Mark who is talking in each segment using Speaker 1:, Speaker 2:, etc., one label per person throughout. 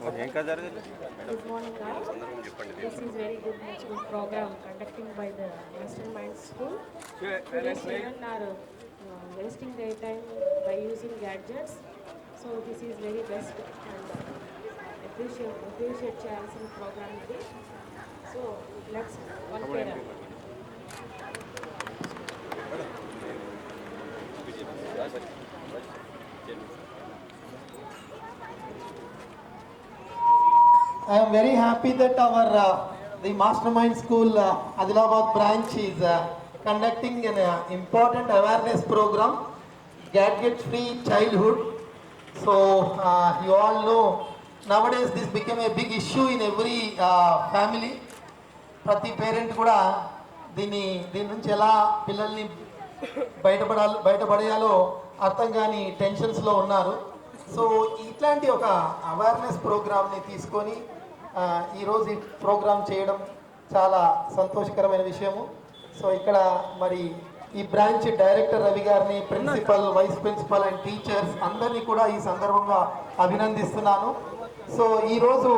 Speaker 1: Good morning, guys. This is very good, much good program conducting by the Mastermind School. Today's children are wasting their time by using gadgets. So this is very best and appreciate చేయాల్సిన program ఇది. So let's one pair.
Speaker 2: I am very happy that our the Mastermind School Adilabad branch is conducting an important awareness program, Gadget Free Childhood. So you all know nowadays this became a big issue in every family. ప్రతి parent కూడా దీని నుంచి ఎలా పిల్లల్ని బయటపడేయాలో అర్థం కాని టెన్షన్స్లో ఉన్నారు. So ఇట్లాంటి ఒక అవేర్నెస్ ప్రోగ్రామ్ని తీసుకొని ఈరోజు ఈ ప్రోగ్రామ్ చేయడం చాలా సంతోషకరమైన విషయము. సో ఇక్కడ మరి ఈ బ్రాంచ్ డైరెక్టర్ రవి గారిని, principal, vice principal and teachers అందరినీ కూడా ఈ సందర్భంగా అభినందిస్తున్నాను. సో ఈరోజు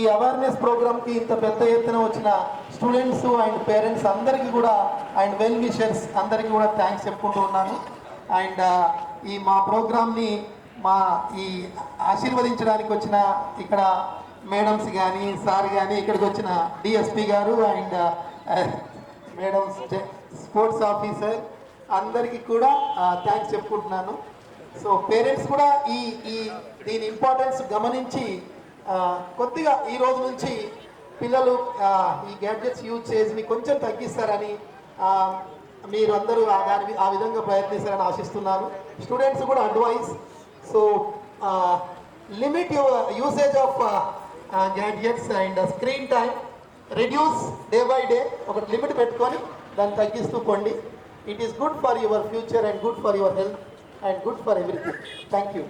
Speaker 2: ఈ అవేర్నెస్ ప్రోగ్రామ్కి ఇంత పెద్ద ఎత్తున వచ్చిన స్టూడెంట్స్ అండ్ పేరెంట్స్ అందరికీ కూడా అండ్ వెల్ విషర్స్ అందరికీ కూడా థ్యాంక్స్ చెప్పుకుంటూ ఉన్నాను. అండ్ ఈ మా ప్రోగ్రామ్ని ఈ ఆశీర్వదించడానికి వచ్చిన ఇక్కడ మేడమ్స్ కానీ సార్ కానీ ఇక్కడికి వచ్చిన డిఎస్పి గారు అండ్ మేడమ్స్ స్పోర్ట్స్ ఆఫీసర్ అందరికీ కూడా థ్యాంక్స్ చెప్పుకుంటున్నాను. సో పేరెంట్స్ కూడా దీని ఇంపార్టెన్స్ గమనించి కొద్దిగా ఈ రోజు నుంచి పిల్లలు ఈ గ్యాడ్జెట్స్ యూజ్ చేసి కొంచెం తగ్గిస్తారని మీరు అందరూ ఆ విధంగా ప్రయత్నిస్తారని ఆశిస్తున్నాను. స్టూడెంట్స్ కూడా advice, so limit your usage of gadgets and screen time, reduce day by day, ఒక లిమిట్ పెట్టుకొని దాన్ని తగ్గిస్తూ పోండి. It is good for your future and good for your health and good for everything. Thank you.